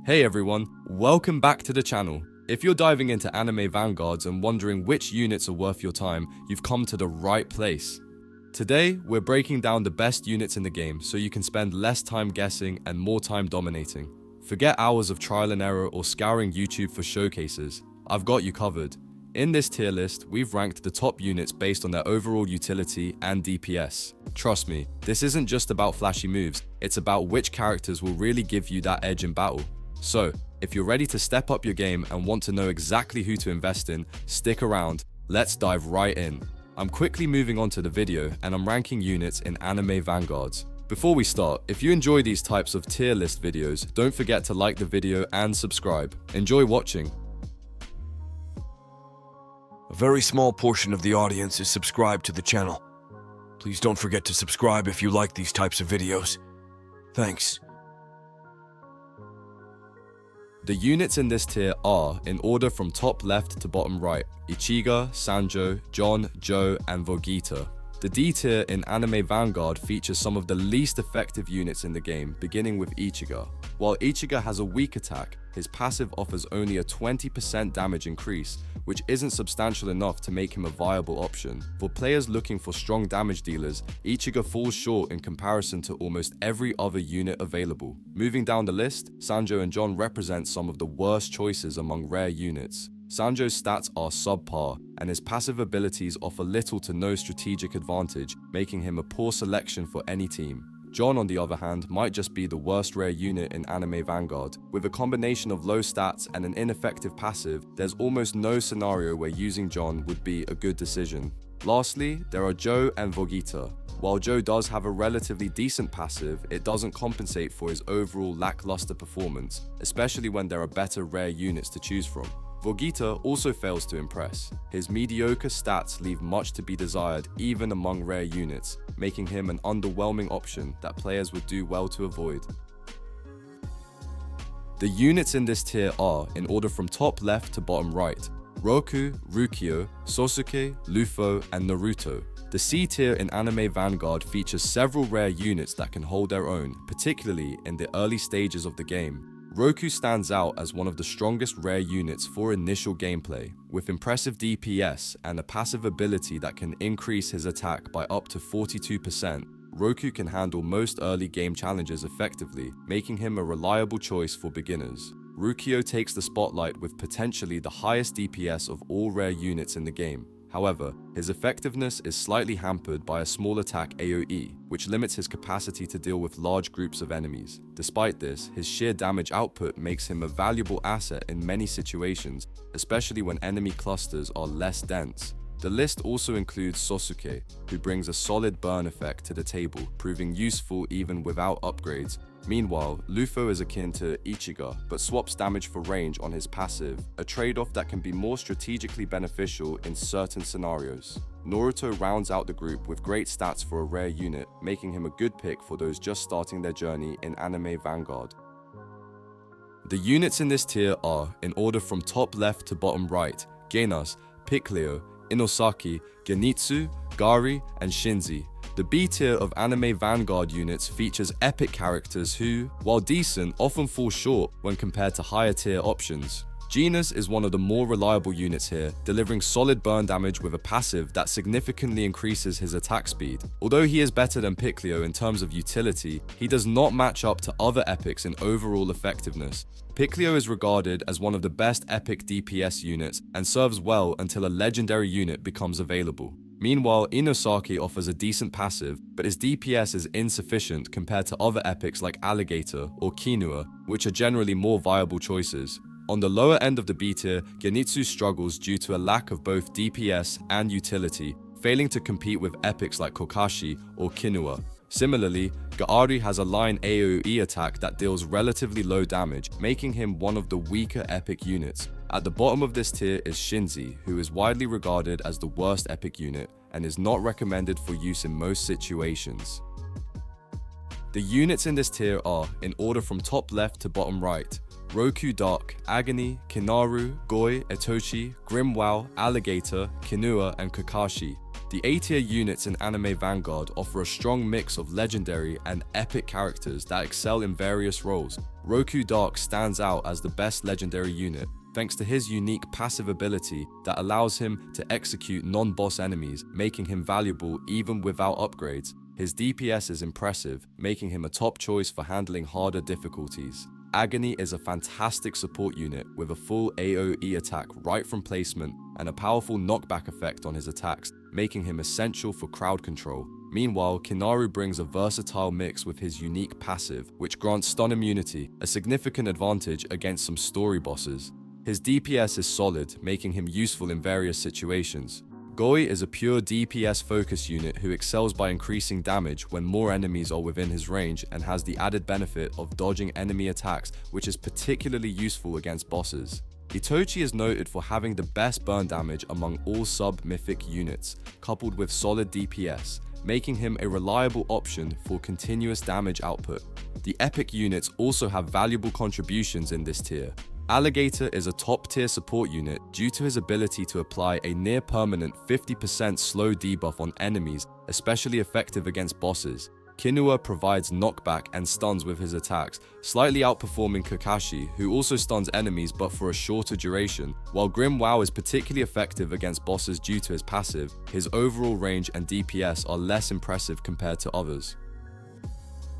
Hey everyone, welcome back to the channel. If you're diving into anime Vanguards and wondering which units are worth your time, you've come to the right place. Today, we're breaking down the best units in the game so you can spend less time guessing and more time dominating. Forget hours of trial and error or scouring YouTube for showcases. I've got you covered. In this tier list, we've ranked the top units based on their overall utility and DPS. Trust me, this isn't just about flashy moves, it's about which characters will really give you that edge in battle. So, if you're ready to step up your game and want to know exactly who to invest in, stick around, let's dive right in. I'm quickly moving on to the video and I'm ranking units in anime Vanguards. Before we start, if you enjoy these types of tier list videos, don't forget to like the video and subscribe. Enjoy watching. A very small portion of the audience is subscribed to the channel. Please don't forget to subscribe if you like these types of videos. Thanks. The units in this tier are, in order from top left to bottom right, Ichigo, Sanjo, Jon, Joe, and Vogeta. The D tier in Anime Vanguard features some of the least effective units in the game, beginning with Ichigo. While Ichigo has a weak attack, his passive offers only a 20% damage increase, which isn't substantial enough to make him a viable option. For players looking for strong damage dealers, Ichigo falls short in comparison to almost every other unit available. Moving down the list, Sanjo and Jon represent some of the worst choices among rare units. Sanjo's stats are subpar, and his passive abilities offer little to no strategic advantage, making him a poor selection for any team. Jon, on the other hand, might just be the worst rare unit in Anime Vanguard. With a combination of low stats and an ineffective passive, there's almost no scenario where using Jon would be a good decision. Lastly, there are Joe and Vogeta. While Joe does have a relatively decent passive, it doesn't compensate for his overall lackluster performance, especially when there are better rare units to choose from. Vogeta also fails to impress. His mediocre stats leave much to be desired even among rare units, making him an underwhelming option that players would do well to avoid. The units in this tier are, in order from top left to bottom right, Roku, Rukio, Sasuke, Luffy, and Naruto. The C tier in Anime Vanguard features several rare units that can hold their own, particularly in the early stages of the game. Roku stands out as one of the strongest rare units for initial gameplay, with impressive DPS and a passive ability that can increase his attack by up to 42%. Roku can handle most early game challenges effectively, making him a reliable choice for beginners. Rukio takes the spotlight with potentially the highest DPS of all rare units in the game. However, his effectiveness is slightly hampered by a small attack AoE, which limits his capacity to deal with large groups of enemies. Despite this, his sheer damage output makes him a valuable asset in many situations, especially when enemy clusters are less dense. The list also includes Sasuke, who brings a solid burn effect to the table, proving useful even without upgrades. Meanwhile, Luffy is akin to Ichigo, but swaps damage for range on his passive, a trade-off that can be more strategically beneficial in certain scenarios. Naruto rounds out the group with great stats for a rare unit, making him a good pick for those just starting their journey in Anime Vanguard. The units in this tier are, in order from top left to bottom right, Genas, Piccolo, Inosaki, Genitsu, Gari, and Shinzi. The B tier of Anime Vanguard units features epic characters who, while decent, often fall short when compared to higher tier options. Genas is one of the more reliable units here, delivering solid burn damage with a passive that significantly increases his attack speed. Although he is better than Piccolo in terms of utility, he does not match up to other epics in overall effectiveness. Piccolo is regarded as one of the best epic DPS units and serves well until a legendary unit becomes available. Meanwhile, Inosaki offers a decent passive, but his DPS is insufficient compared to other epics like Alligator or Kinua, which are generally more viable choices. On the lower end of the B tier, Genitsu struggles due to a lack of both DPS and utility, failing to compete with epics like Kakashi or Kinua. Similarly, Gari has a line AoE attack that deals relatively low damage, making him one of the weaker epic units. At the bottom of this tier is Shinzi, who is widely regarded as the worst epic unit and is not recommended for use in most situations. The units in this tier are, in order from top left to bottom right, Roku Dark, Agony, Kinaru, Goi, Etochi, Grimwow, Alligator, Kinua, and Kakashi. The A-tier units in Anime Vanguard offer a strong mix of legendary and epic characters that excel in various roles. Roku Dark stands out as the best legendary unit, thanks to his unique passive ability that allows him to execute non-boss enemies, making him valuable even without upgrades. His DPS is impressive, making him a top choice for handling harder difficulties. Agony is a fantastic support unit with a full AoE attack right from placement and a powerful knockback effect on his attacks, making him essential for crowd control. Meanwhile, Kinaru brings a versatile mix with his unique passive, which grants stun immunity, a significant advantage against some story bosses. His DPS is solid, making him useful in various situations. Goi is a pure DPS focus unit who excels by increasing damage when more enemies are within his range and has the added benefit of dodging enemy attacks, which is particularly useful against bosses. Itochi is noted for having the best burn damage among all sub-mythic units, coupled with solid DPS, making him a reliable option for continuous damage output. The epic units also have valuable contributions in this tier. Alligator is a top-tier support unit due to his ability to apply a near-permanent 50% slow debuff on enemies, especially effective against bosses. Kinua provides knockback and stuns with his attacks, slightly outperforming Kakashi, who also stuns enemies but for a shorter duration. While Grim Wow is particularly effective against bosses due to his passive, his overall range and DPS are less impressive compared to others.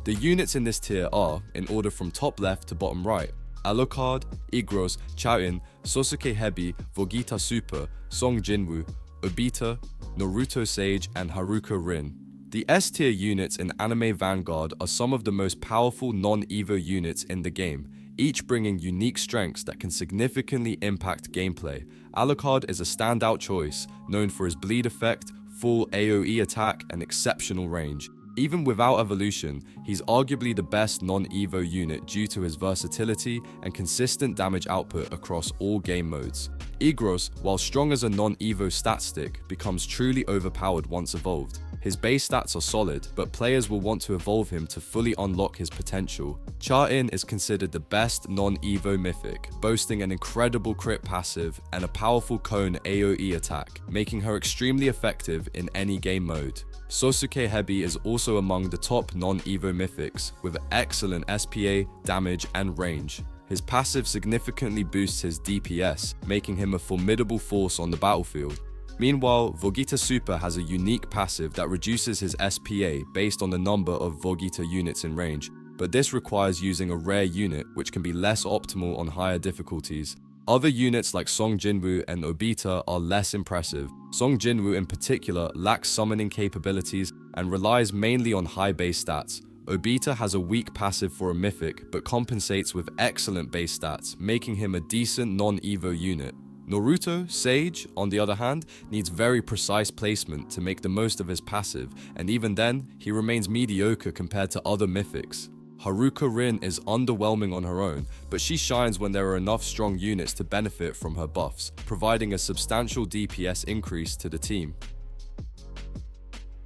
The units in this tier are, in order from top left to bottom right: Alucard, Igros, Chaoin, Sosuke Hebi, Vogeta Super, Song Jinwoo, Obita, Naruto Sage, and Haruka Rin. The S-tier units in Anime Vanguard are some of the most powerful non-EVO units in the game, each bringing unique strengths that can significantly impact gameplay. Alucard is a standout choice, known for his bleed effect, full AoE attack, and exceptional range. Even without evolution, he's arguably the best non-EVO unit due to his versatility and consistent damage output across all game modes. Igros, while strong as a non-EVO stat stick, becomes truly overpowered once evolved. His base stats are solid, but players will want to evolve him to fully unlock his potential. Chaoin is considered the best non-EVO mythic, boasting an incredible crit passive and a powerful cone AoE attack, making her extremely effective in any game mode. Sosuke Hebi is also among the top non-EVO mythics, with excellent SPA, damage, and range. His passive significantly boosts his DPS, making him a formidable force on the battlefield. Meanwhile, Vogeta Super has a unique passive that reduces his SPA based on the number of Vogeta units in range, but this requires using a rare unit, which can be less optimal on higher difficulties. Other units like Song Jinwoo and Obita are less impressive. Song Jinwoo in particular lacks summoning capabilities and relies mainly on high base stats. Obita has a weak passive for a mythic, but compensates with excellent base stats, making him a decent non-EVO unit. Naruto Sage, on the other hand, needs very precise placement to make the most of his passive, and even then, he remains mediocre compared to other mythics. Haruka Rin is underwhelming on her own, but she shines when there are enough strong units to benefit from her buffs, providing a substantial DPS increase to the team.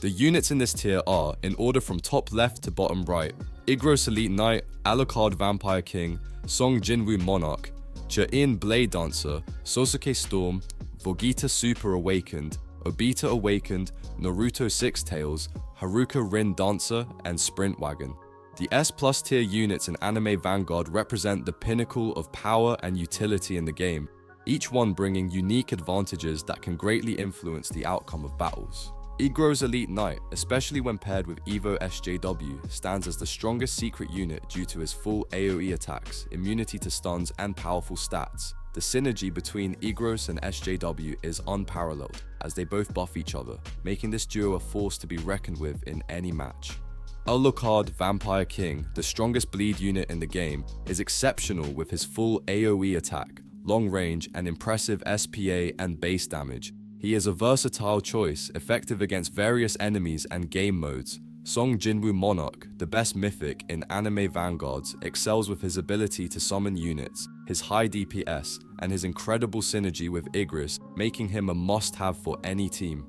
The units in this tier are, in order from top left to bottom right: Igros Elite Knight, Alucard Vampire King, Song Jinwoo Monarch, Chaoin Blade Dancer, Sosuke Storm, Vogeta Super Awakened, Obita Awakened, Naruto Six Tails, Haruka Rin Dancer, and Sprint Wagon. The S+ tier units in Anime Vanguard represent the pinnacle of power and utility in the game, each one bringing unique advantages that can greatly influence the outcome of battles. Igros Elite Knight, especially when paired with Evo SJW, stands as the strongest secret unit due to his full AoE attacks, immunity to stuns, and powerful stats. The synergy between Igros and SJW is unparalleled, as they both buff each other, making this duo a force to be reckoned with in any match. Alucard Vampire King, the strongest bleed unit in the game, is exceptional with his full AoE attack, long range, and impressive SPA and base damage. He is a versatile choice, effective against various enemies and game modes. Song Jinwoo Monarch, the best mythic in Anime Vanguards, excels with his ability to summon units, his high DPS, and his incredible synergy with Igris, making him a must-have for any team.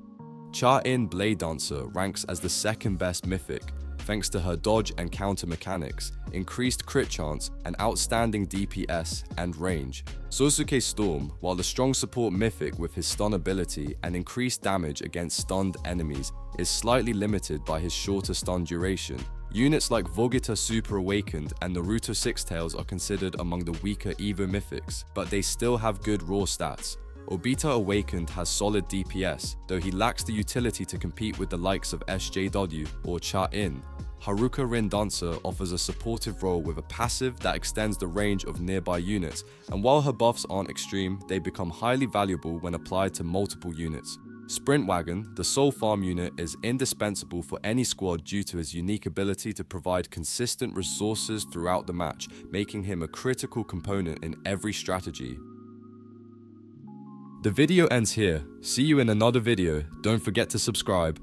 Chaoin Blade Dancer ranks as the second best mythic. thanks to her dodge and counter mechanics, increased crit chance, and outstanding DPS and range. Sosuke Storm, while a strong support mythic with his stun ability and increased damage against stunned enemies, is slightly limited by his shorter stun duration. Units like Vogeta Super Awakened and Naruto Sixtails are considered among the weaker Evo mythics, but they still have good raw stats. Obita Awakened has solid DPS, though he lacks the utility to compete with the likes of SJW or Cha-In. Haruka Rin Dancer offers a supportive role with a passive that extends the range of nearby units, and while her buffs aren't extreme, they become highly valuable when applied to multiple units. Sprint Wagon, the Soul Farm unit, is indispensable for any squad due to his unique ability to provide consistent resources throughout the match, making him a critical component in every strategy. The video ends here. See you in another video. Don't forget to subscribe.